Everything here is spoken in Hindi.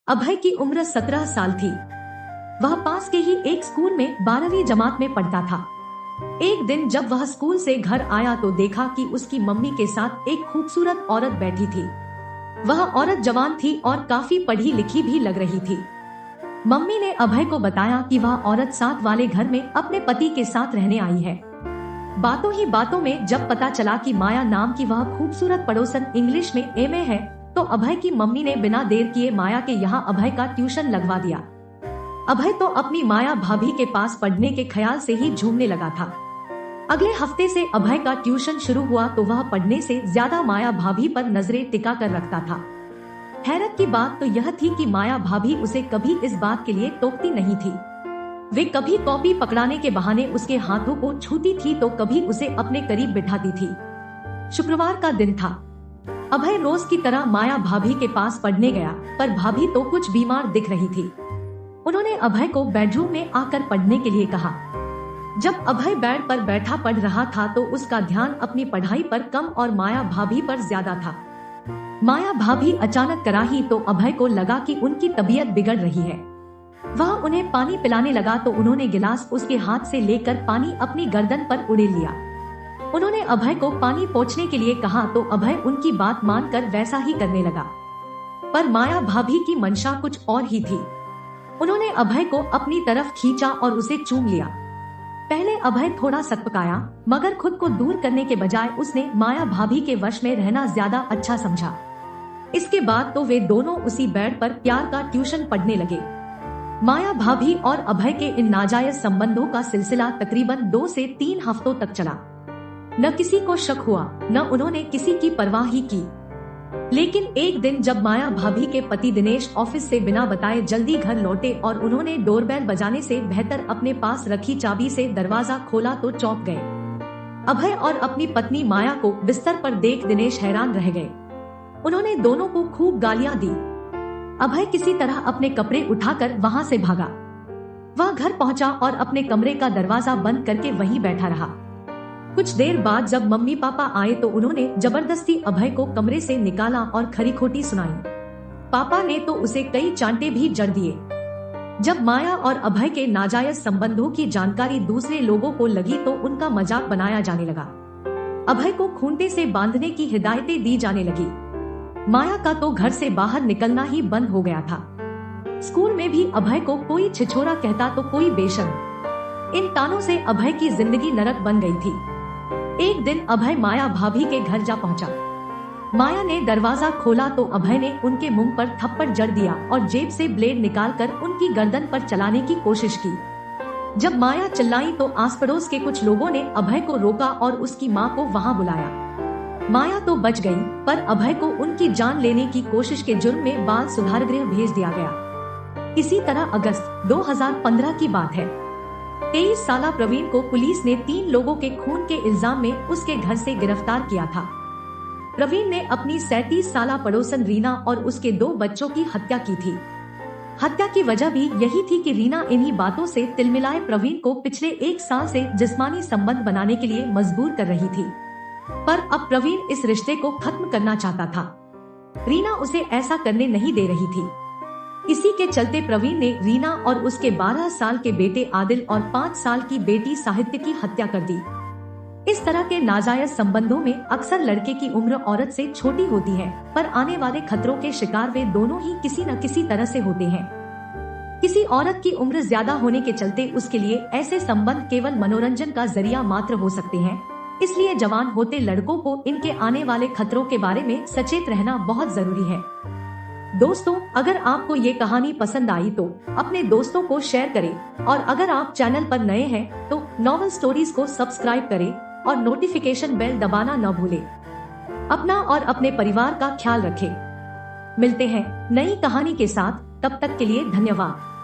अभय की उम्र 17 साल थी। वह पास के ही एक स्कूल में 12वीं जमात में पढ़ता था। एक दिन जब वह स्कूल से घर आया तो देखा कि उसकी मम्मी के साथ एक खूबसूरत औरत बैठी थी। वह औरत जवान थी और काफी पढ़ी लिखी भी लग रही थी। मम्मी ने अभय को बताया कि वह औरत साथ वाले घर में अपने पति के साथ रहने आई है। बातों ही बातों में जब पता चला कि माया नाम की वह खूबसूरत पड़ोसन इंग्लिश में एमए है, तो अभय की मम्मी ने बिना देर किए माया के यहाँ अभय का ट्यूशन लगवा दिया। अभय तो अपनी माया भाभी के पास पढ़ने के ख्याल से ही झूमने लगा था। अगले हफ्ते से अभय का ट्यूशन शुरू हुआ तो वह पढ़ने से ज्यादा माया भाभी पर नजरें टिका कर रखता था। हैरत की बात तो यह थी कि माया भाभी उसे कभी इस बात के लिए टोकती नहीं थी। वे कभी कॉपी पकड़ाने के बहाने उसके हाथों को छूती थी तो कभी उसे अपने करीब बिठाती थी। शुक्रवार का दिन था। अभय रोज की तरह माया भाभी के पास पढ़ने गया, पर भाभी तो कुछ बीमार दिख रही थी। उन्होंने अभय को बेडरूम में आकर पढ़ने के लिए कहा। जब अभय बेड पर बैठा पढ़ रहा था तो उसका ध्यान अपनी पढ़ाई पर कम और माया भाभी पर ज्यादा था। माया भाभी अचानक कराही तो अभय को लगा कि उनकी तबीयत बिगड़ रही है। वह उन्हें पानी पिलाने लगा तो उन्होंने गिलास उसके हाथ से लेकर पानी अपनी गर्दन पर उड़ेल लिया। उन्होंने अभय को पानी पोंछने के लिए कहा तो अभय उनकी बात मानकर वैसा ही करने लगा, पर माया भाभी की मंशा कुछ और ही थी। उन्होंने अभय को अपनी तरफ खींचा और उसे चूम लिया। पहले अभय थोड़ा सकपकाया, मगर खुद को दूर करने के बजाय उसने माया भाभी के वश में रहना ज्यादा अच्छा समझा। इसके बाद तो वे दोनों उसी बेड पर प्यार का ट्यूशन पढ़ने लगे। माया भाभी और अभय के इन नाजायज संबंधों का सिलसिला तकरीबन 2 से 3 हफ्तों तक चला। न किसी को शक हुआ, न उन्होंने किसी की परवाह ही की। लेकिन एक दिन जब माया भाभी के पति दिनेश ऑफिस से बिना बताए जल्दी घर लौटे और उन्होंने डोरबेल बजाने से बेहतर अपने पास रखी चाबी से दरवाजा खोला तो चौंक गए। अभय और अपनी पत्नी माया को बिस्तर पर देख दिनेश हैरान रह गए। उन्होंने दोनों को खूब गालियां दी। अभय किसी तरह अपने कपड़े उठाकर वहां से भागा। वह घर पहुंचा और अपने कमरे का दरवाजा बंद करके वहीं बैठा रहा। कुछ देर बाद जब मम्मी पापा आए तो उन्होंने जबरदस्ती अभय को कमरे से निकाला और खरी खोटी सुनाई। पापा ने तो उसे कई चांटे भी जड़ दिए। जब माया और अभय के नाजायज संबंधों की जानकारी दूसरे लोगों को लगी तो उनका मजाक बनाया जाने लगा। अभय को खूंटे से बांधने की हिदायतें दी जाने लगी। माया का तो घर से बाहर निकलना ही बंद हो गया था। स्कूल में भी अभय को कोई छिछोरा कहता तो कोई बेशर्म। इन तानों से अभय की जिंदगी नरक बन गई थी। एक दिन अभय माया भाभी के घर जा पहुंचा। माया ने दरवाजा खोला तो अभय ने उनके मुंह पर थप्पड़ जड़ दिया और जेब से ब्लेड निकालकर उनकी गर्दन पर चलाने की कोशिश की। जब माया चिल्लाई तो आस पड़ोस के कुछ लोगों ने अभय को रोका और उसकी मां को वहां बुलाया। माया तो बच गई, पर अभय को उनकी जान लेने की कोशिश के जुर्म में बाल सुधार गृह भेज दिया गया। इसी तरह अगस्त 2015 की बात है। 23 साला प्रवीण को पुलिस ने 3 लोगों के खून के इल्जाम में उसके घर से गिरफ्तार किया था। प्रवीण ने अपनी 37 साला पड़ोसन रीना और उसके 2 बच्चों की हत्या की थी। हत्या की वजह भी यही थी कि रीना इन्हीं बातों से तिलमिलाए प्रवीण को पिछले 1 साल से जिस्मानी संबंध बनाने के लिए मजबूर कर रही थी। पर अब प्रवीण इस रिश्ते को खत्म करना चाहता था। रीना उसे ऐसा करने नहीं दे रही थी। इसी के चलते प्रवीण ने रीना और उसके 12 साल के बेटे आदिल और 5 साल की बेटी साहित्य की हत्या कर दी। इस तरह के नाजायज संबंधों में अक्सर लड़के की उम्र औरत से छोटी होती है, पर आने वाले खतरों के शिकार वे दोनों ही किसी न किसी तरह से होते हैं। किसी औरत की उम्र ज्यादा होने के चलते उसके लिए ऐसे संबंध केवल मनोरंजन का जरिया मात्र हो सकते हैं। इसलिए जवान होते लड़कों को इनके आने वाले खतरों के बारे में सचेत रहना बहुत जरूरी है। दोस्तों, अगर आपको ये कहानी पसंद आई तो अपने दोस्तों को शेयर करें और अगर आप चैनल पर नए हैं तो नॉवल स्टोरीज को सब्सक्राइब करें और नोटिफिकेशन बेल दबाना न भूलें। अपना और अपने परिवार का ख्याल रखें। मिलते हैं नई कहानी के साथ, तब तक के लिए धन्यवाद।